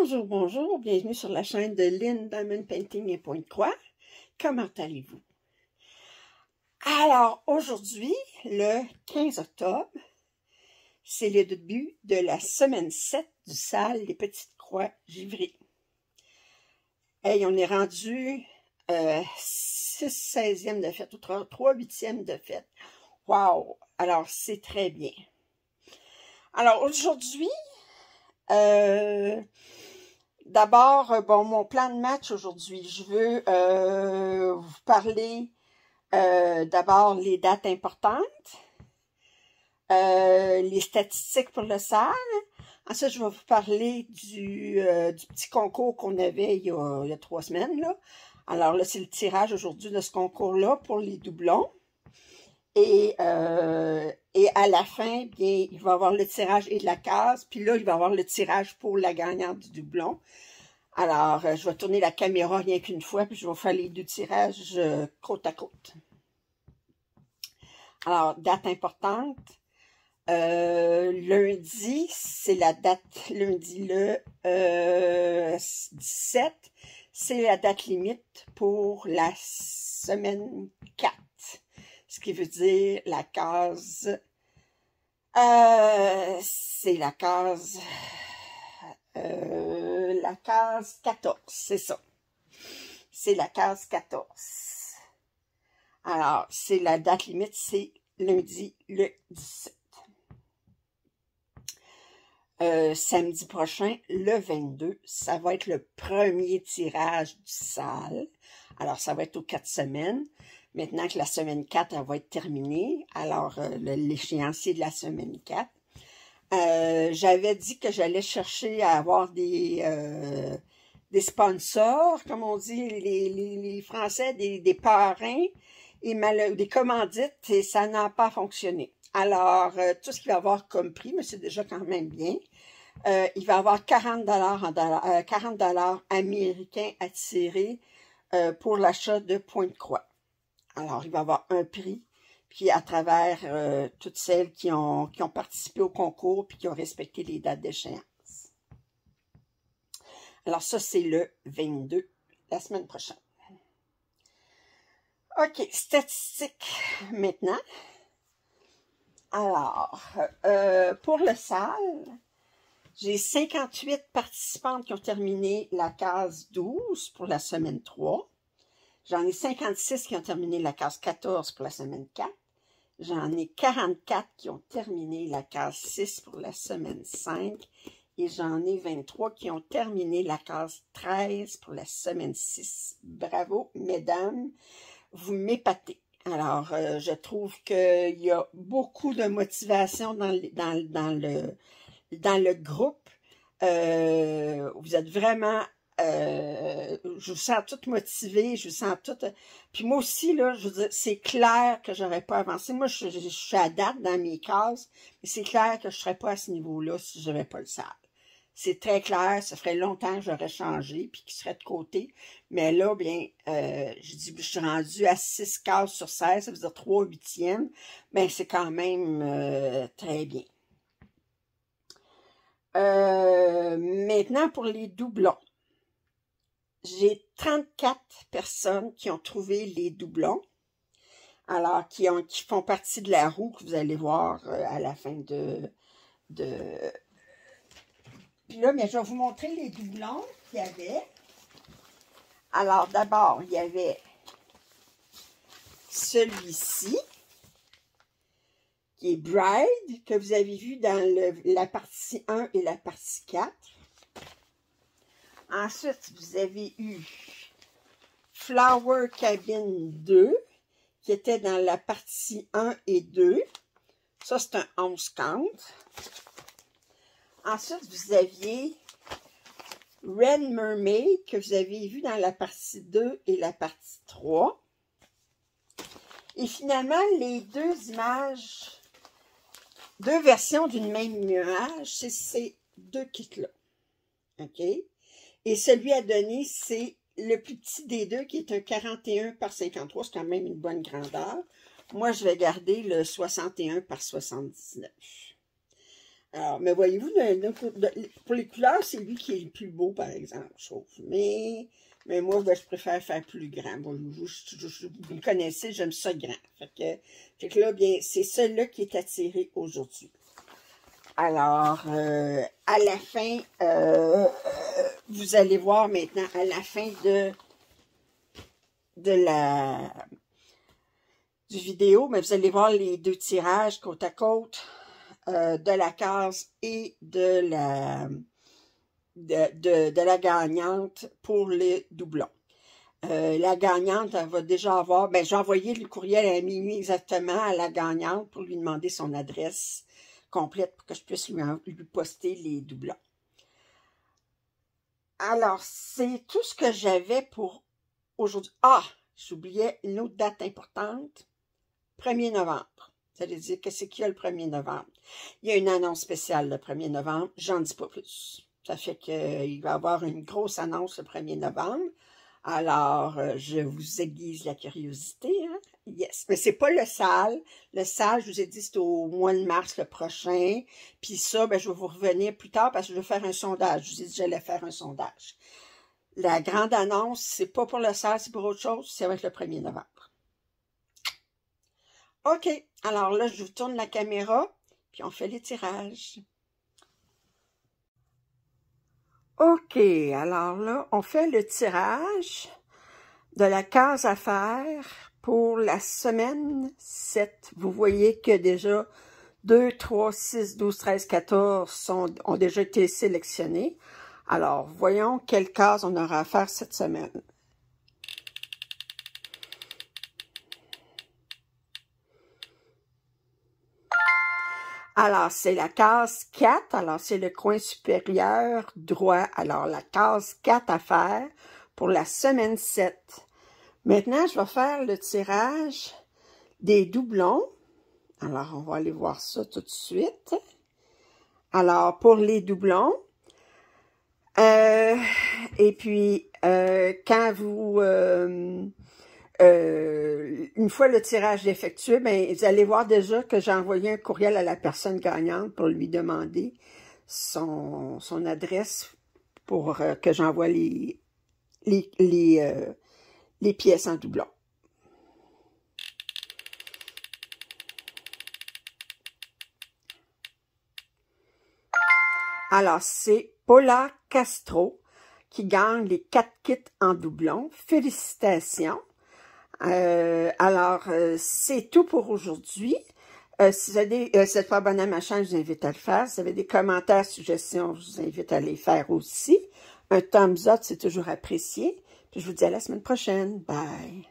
Bonjour, bonjour, bienvenue sur la chaîne de Lynn Diamond Painting et Pointe-Croix. Comment allez-vous? Alors, aujourd'hui, le 15 octobre, c'est le début de la semaine 7 du SAL Les Petites Croix Givry. Hey, on est rendu 6/16e de fête ou 3/8e de fête. Wow! Alors, c'est très bien. Alors, aujourd'hui, d'abord, bon, mon plan de match aujourd'hui, je veux vous parler d'abord les dates importantes, les statistiques pour le SAL. Ensuite, je vais vous parler du petit concours qu'on avait il y a 3 semaines, là. Alors là, c'est le tirage aujourd'hui de ce concours-là pour les doublons. Et à la fin, bien, il va y avoir le tirage et de la case. Puis là, il va y avoir le tirage pour la gagnante du doublon. Alors, je vais tourner la caméra rien qu'une fois, puis je vais faire les deux tirages côte à côte. Alors, date importante. Lundi, c'est la date, lundi le 17, c'est la date limite pour la semaine 4. Ce qui veut dire la case, c'est la case 14, c'est ça. C'est la case 14. Alors, c'est la date limite, c'est lundi le 17. Samedi prochain, le 22, ça va être le premier tirage du SAL. Alors, ça va être aux 4 semaines. Maintenant que la semaine 4 elle va être terminée, alors l'échéancier de la semaine 4, j'avais dit que j'allais chercher à avoir des sponsors, comme on dit, les Français, des parrains, et des commandites, et ça n'a pas fonctionné. Alors, tout ce qu'il va avoir comme prix, mais c'est déjà quand même bien, il va avoir 40 $ américains à tirer pour l'achat de Pointe-Croix. Alors, il va y avoir un prix, puis à travers toutes celles qui ont participé au concours puis qui ont respecté les dates d'échéance. Alors, ça, c'est le 22, la semaine prochaine. OK, statistiques maintenant. Alors, pour le SAL, j'ai 58 participantes qui ont terminé la case 12 pour la semaine 3. J'en ai 56 qui ont terminé la case 14 pour la semaine 4. J'en ai 44 qui ont terminé la case 6 pour la semaine 5. Et j'en ai 23 qui ont terminé la case 13 pour la semaine 6. Bravo, mesdames, vous m'épatez. Alors, je trouve qu'il y a beaucoup de motivation dans le groupe. Vous êtes vraiment... je vous sens toute motivée, je vous sens toute... Puis moi aussi, là, je veux dire, c'est clair que j'aurais pas avancé. Moi, je suis à date dans mes cases, mais c'est clair que je serais pas à ce niveau-là si je n'avais pas le SAL. C'est très clair, ça ferait longtemps que j'aurais changé, puis qu'il serait de côté. Mais là, bien, je dis, je suis rendue à 6 cases sur 16, ça veut dire 3/8e. Ben, c'est quand même très bien. Maintenant, pour les doublons. J'ai 34 personnes qui ont trouvé les doublons. Alors, qui font partie de la roue que vous allez voir à la fin Puis là, bien, je vais vous montrer les doublons qu'il y avait. Alors, d'abord, il y avait celui-ci, qui est Bride, que vous avez vu dans la partie 1 et la partie 4. Ensuite, vous avez eu Flower Cabin 2, qui était dans la partie 1 et 2. Ça, c'est un 11 count. Ensuite, vous aviez Red Mermaid, que vous avez vu dans la partie 2 et la partie 3. Et finalement, les deux images, deux versions d'une même image, c'est ces deux kits-là. OK? Et celui à donner, c'est le plus petit des deux, qui est un 41 par 53. C'est quand même une bonne grandeur. Moi, je vais garder le 61 par 79. Alors, mais voyez-vous, pour les couleurs, c'est lui qui est le plus beau, par exemple, je trouve. Mais moi, ben, je préfère faire plus grand. Bon, vous le connaissez, j'aime ça grand. Fait que là, bien, c'est celui-là qui est attiré aujourd'hui. Alors, à la fin, vous allez voir maintenant, à la fin du vidéo, mais vous allez voir les deux tirages côte à côte de la case et de la gagnante pour les doublons. La gagnante, elle va déjà avoir, ben j'ai envoyé le courriel à minuit exactement à la gagnante pour lui demander son adresse complète pour que je puisse lui poster les doublons. Alors, c'est tout ce que j'avais pour aujourd'hui. Ah, j'oubliais une autre date importante, 1er novembre. Ça veut dire, qu'est-ce qu'il y a le 1er novembre? Il y a une annonce spéciale le 1er novembre, j'en dis pas plus. Ça fait qu'il va y avoir une grosse annonce le 1er novembre. Alors, je vous aiguise la curiosité, hein? Yes, mais c'est pas le sale. Le sale, je vous ai dit, c'est au mois de mars le prochain. Puis ça, ben, je vais vous revenir plus tard parce que je vais faire un sondage. Je vous ai dit que j'allais faire un sondage. La grande annonce, c'est pas pour le sale, c'est pour autre chose. Ça va être le 1er novembre. OK, alors là, je vous tourne la caméra, puis on fait les tirages. OK, alors là, on fait le tirage de la case à faire pour la semaine 7. Vous voyez que déjà 2, 3, 6, 12, 13, 14 ont déjà été sélectionnés. Alors, voyons quelle case on aura à faire cette semaine. Alors, c'est la case 4. Alors, c'est le coin supérieur droit. Alors, la case 4 à faire pour la semaine 7. Maintenant, je vais faire le tirage des doublons. Alors, on va aller voir ça tout de suite. Alors, pour les doublons, et puis, quand vous... une fois le tirage effectué, ben, vous allez voir déjà que j'ai envoyé un courriel à la personne gagnante pour lui demander son adresse pour que j'envoie les pièces en doublon. Alors, c'est Paula Castro qui gagne les 4 kits en doublon. Félicitations! Alors, c'est tout pour aujourd'hui. Si vous êtes pas abonné à ma chaîne, je vous invite à le faire. Si vous avez des commentaires, suggestions, je vous invite à les faire aussi. Un thumbs up, c'est toujours apprécié. Puis je vous dis à la semaine prochaine. Bye!